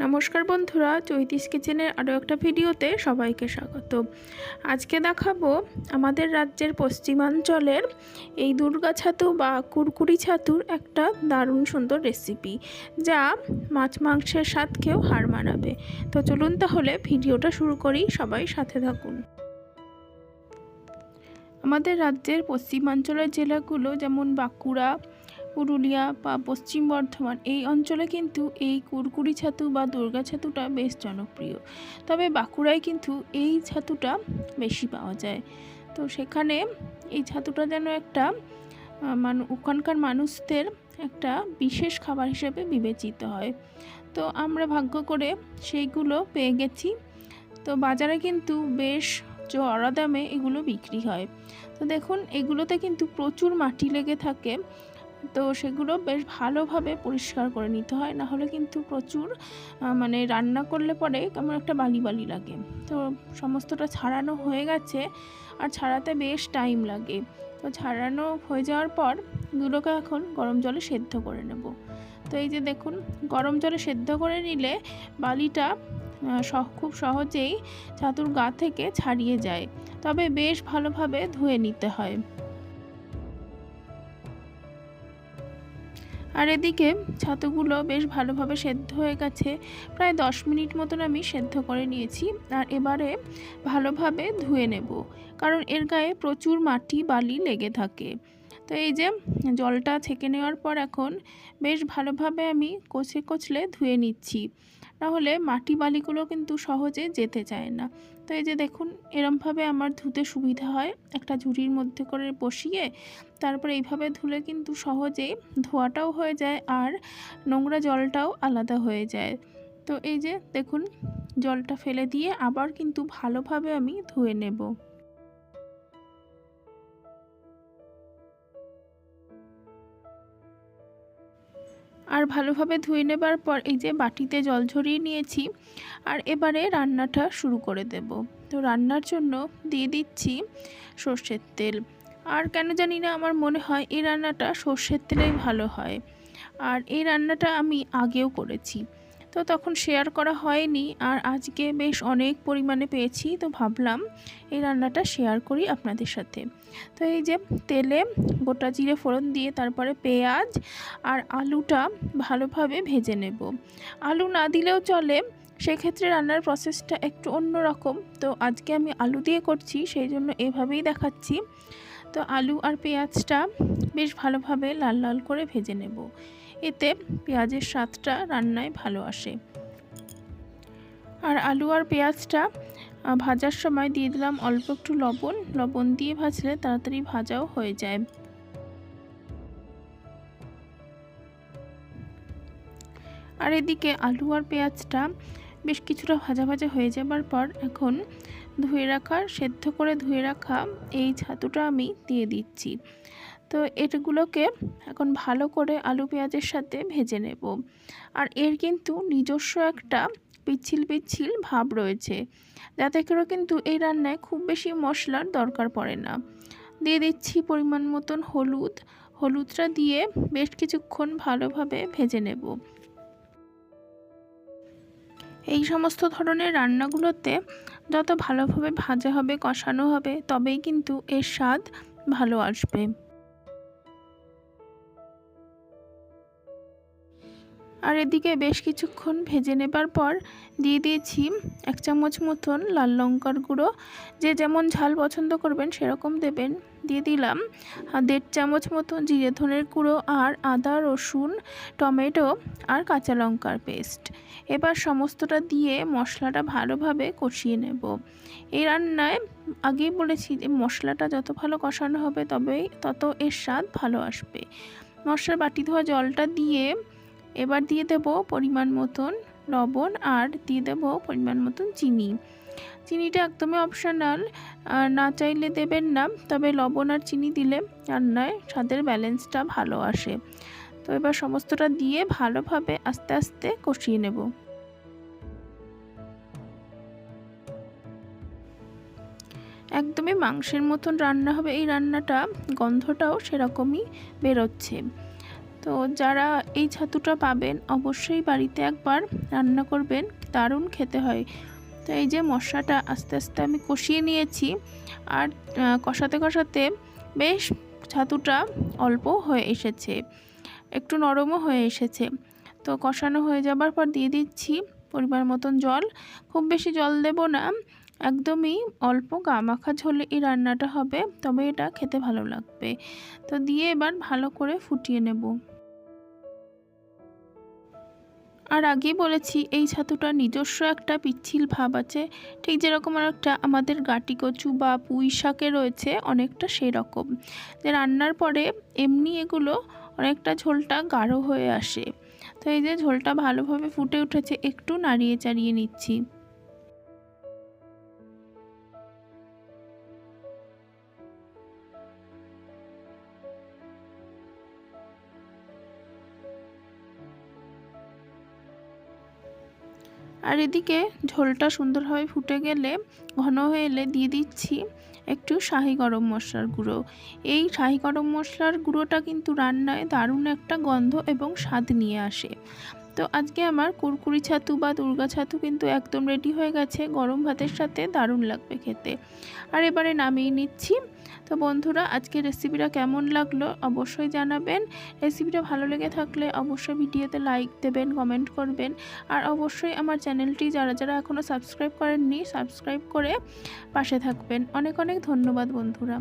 নমস্কার বন্ধুরা, চৈতিস কিচেনের আরও একটা ভিডিওতে সবাইকে স্বাগত। আজকে দেখাবো আমাদের রাজ্যের পশ্চিমাঞ্চলের এই দুর্গা ছাতু বা কুরকুরি ছাতুর একটা দারুণ সুন্দর রেসিপি, যা মাছ মাংসের স্বাদকেও হার মানাবে। তো চলুন তাহলে ভিডিওটা শুরু করি, সবাই সাথে থাকুন। আমাদের রাজ্যের পশ্চিমাঞ্চলের জেলাগুলো যেমন বাঁকুড়া, পুরুলিয়া বা পশ্চিম বর্ধমান, এই অঞ্চলে কিন্তু এই কুরকুরি ছাতু বা দুর্গা ছাতুটা বেশ জনপ্রিয়। তবে বাঁকুড়ায় কিন্তু এই ছাতুটা বেশি পাওয়া যায়। তো সেখানে এই ছাতুটা যেন একটা ওখানকার মানুষদের একটা বিশেষ খাবার হিসেবে বিবেচিত হয়। তো আমরা ভাগ্য করে সেইগুলো পেয়ে গেছি। তো বাজারে কিন্তু বেশ চড়া দামে এগুলো বিক্রি হয়। তো দেখুন, এগুলোতে কিন্তু প্রচুর মাটি লেগে থাকে। তো সেগুলো বেশ ভালোভাবে পরিষ্কার করে নিতে হয়, না হলে কিন্তু প্রচুর রান্না করলে পরে কেমন একটা বালি বালি লাগে। তো সমস্তটা ছাড়ানো হয়ে গেছে, আর ছাড়াতে বেশ টাইম লাগে। তো ছাড়ানো হয়ে যাওয়ার পর এগুলোকে এখন গরম জলে সেদ্ধ করে নেব। তো এই যে দেখুন, গরম জলে সেদ্ধ করে নিলে বালিটা খুব সহজেই ছাতুর গা থেকে ছাড়িয়ে যায়। তবে বেশ ভালোভাবে ধুয়ে নিতে হয়। আর এদিকে ছাতুগুলো বেশ ভালোভাবে সেদ্ধ হয়ে গেছে, প্রায় 10 মিনিট মতন আমি সেদ্ধ করে নিয়েছি। আর এবারে ভালোভাবে ধুয়ে নেব, কারণ এর গায়ে প্রচুর মাটি বালি লেগে থাকে। তো এই যে জলটা ছেঁকে নেওয়ার পর এখন বেশ ভালোভাবে আমি কচলে ধুয়ে নিচ্ছি, নাহলে মাটি বালিগুলো কিন্তু সহজে যেতে চায় না। তো এই যে দেখুন, এরমভাবে আমার ধুতে সুবিধা হয়। একটা ঝুড়ির মধ্যে করে বসিয়ে তারপর এইভাবে ধুলে কিন্তু সহজেই ধোয়াটাও হয়ে যায়, আর নোংরা জলটাও আলাদা হয়ে যায়। তো এই যে দেখুন, জলটা ফেলে দিয়ে আবার কিন্তু ভালোভাবে আমি ধুয়ে নেব। আর ভালোভাবে ধুয়ে নেবার পর এই যে বাটিতে জল ঝরিয়ে নিয়েছি, আর এবারে রান্নাটা শুরু করে দেব। তো রান্নার জন্য দিয়ে দিচ্ছি সর্ষের তেল। আর কেন জানি না, আমার মনে হয় এই রান্নাটা সর্ষের তেলেই ভালো হয়। আর এই রান্নাটা আমি আগেও করেছি, তো তখন শেয়ার করা হয়নি। আর আজকে বেশ অনেক পরিমাণে পেয়েছি, তো ভাবলাম এই রান্নাটা শেয়ার করি আপনাদের সাথে। তো এই যে তেলে গোটা জিরে ফোড়ন দিয়ে তারপরে পেঁয়াজ আর আলুটা ভালোভাবে ভেজে নেব। আলু না দিলেও চলে, সেক্ষেত্রে রান্নার প্রসেসটা একটু অন্য রকম। তো আজকে আমি আলু দিয়ে করছি, সেই জন্য এভাবেই দেখাচ্ছি। তো আলু আর পেঁয়াজটা বেশ ভালোভাবে লাল লাল করে ভেজে নেব, এতে পেঁয়াজের স্বাদটা রান্নায় ভালো আসে। আর আলু আর পেঁয়াজটা ভাজার সময় দিয়ে দিলাম অল্প একটু লবণ দিয়ে ভাজলে তাড়াতাড়ি ভাজাও হয়ে যায়। আর এদিকে আলু আর পেঁয়াজটা বেশ কিছুটা ভাজা ভাজা হয়ে যাবার পর এখন সেদ্ধ করে ধুয়ে রাখা এই ছাতুটা আমি দিয়ে দিচ্ছি। তো এগুলোকে এখন ভালো করে আলু পেঁয়াজের সাথে ভেজে নেব। আর এর কিন্তু নিজস্ব একটা পিচ্ছিল পিচ্ছিল ভাব রয়েছে, যাতে করে কিন্তু এই রান্নায় খুব বেশি মশলার দরকার পড়ে না। দিয়ে দিচ্ছি পরিমাণ মতন হলুদটা দিয়ে বেশ কিছুক্ষণ ভালোভাবে ভেজে নেব। এই সমস্ত ধরনের রান্নাগুলোতে যত ভালোভাবে ভাজা হবে, কষানো হবে, তবেই কিন্তু এর স্বাদ ভালো আসবে। আর এদিকে বেশ কিছুক্ষণ ভেজে নেবার পর দিয়ে দিয়েছি 1 চামচ মতন লাল লঙ্কার গুঁড়ো। যে যেমন ঝাল পছন্দ করবেন সেরকম দেবেন। দিয়ে দিলাম 1.5 চামচ মতন জিরে ধনের গুঁড়ো, আর আদা, রসুন, টমেটো আর কাঁচা লঙ্কার পেস্ট। এবার সমস্তটা দিয়ে মশলাটা ভালোভাবে কষিয়ে নেব। এই রান্নায় আগেই বলেছি যে মশলাটা যত ভালো কষানো হবে তত এর স্বাদ ভালো আসবে। মশলার বাটি ধোয়া জলটা দিয়ে এবার দিয়ে দেব পরিমাণ মতন লবণ, আর দিয়ে দেব পরিমাণ মতন চিনি। চিনিটা একদমই অপশনাল, না চাইলে দেবেন না, তবে লবণ আর চিনি দিলে রান্নায় স্বাদের ব্যালেন্সটা ভালো আসে। তো এবার সমস্তটা দিয়ে ভালোভাবে আস্তে আস্তে কষিয়ে নেব। একদমই মাংসের মতন রান্না হবে এই রান্নাটা, গন্ধটাও সেরকমই বেরোচ্ছে। তো তো যারা এই ছাতুটা পাবেন অবশ্যই বাড়িতে একবার রান্না করবেন, দারুণ খেতে হয়। তো এই যে মশলাটা আস্তে আস্তে আমি কষিয়ে নিয়েছি, আর কষাতে কষাতে বেশ ছাতুটা অল্প হয়ে এসেছে, একটু নরমও হয়ে এসেছে। তো কষানো হয়ে যাবার পর দিয়ে দিচ্ছি পরিমাণ মতন জল। খুব বেশি জল দেব না, একদমই অল্প গা মাখা ঝোলে এই রান্নাটা হবে, তবে এটা খেতে ভালো লাগবে। তো দিয়ে এবার ভালো করে ফুটিয়ে নেব। আর আগেই বলেছি এই ছাতুটার নিজস্ব একটা পিচ্ছিল ভাব আছে, ঠিক যেরকম আর একটা আমাদের গাটি কচু বা পুঁই শাকে রয়েছে, অনেকটা সেই রকম, যে রান্নার পরে এমনি এগুলো অনেকটা ঝোলটা গাঢ় হয়ে আসে। তো এই যে ঝোলটা ভালোভাবে ফুটে উঠেছে, একটু নাড়িয়ে চাড়িয়ে নিচ্ছি। আর এদিকে ঝোলটা সুন্দরভাবে ফুটে গেলে, ঘন হয়ে এলে দিয়ে দিচ্ছি একটু শাহি গরম মশলার গুঁড়ো। এই শাহি গরম মশলার গুঁড়োটা কিন্তু রান্নায় দারুণ একটা গন্ধ এবং স্বাদ নিয়ে আসে। তো আজকে আমার কুরকুরি ছাতু বা দুর্গা ছাতু কিন্তু একদম রেডি হয়ে গেছে, গরম ভাতের সাথে দারুণ লাগবে খেতে। আর এবারে নামিয়ে নিচ্ছি। তো বন্ধুরা, আজকে রেসিপিটা কেমন লাগলো অবশ্যই জানাবেন। রেসিপিটা ভালো লেগে থাকলে অবশ্যই ভিডিওতে লাইক দেবেন, কমেন্ট করবেন, আর অবশ্যই আমার চ্যানেলটি যারা যারা এখনও সাবস্ক্রাইব করেননি সাবস্ক্রাইব করে পাশে থাকবেন। অনেক অনেক ধন্যবাদ বন্ধুরা।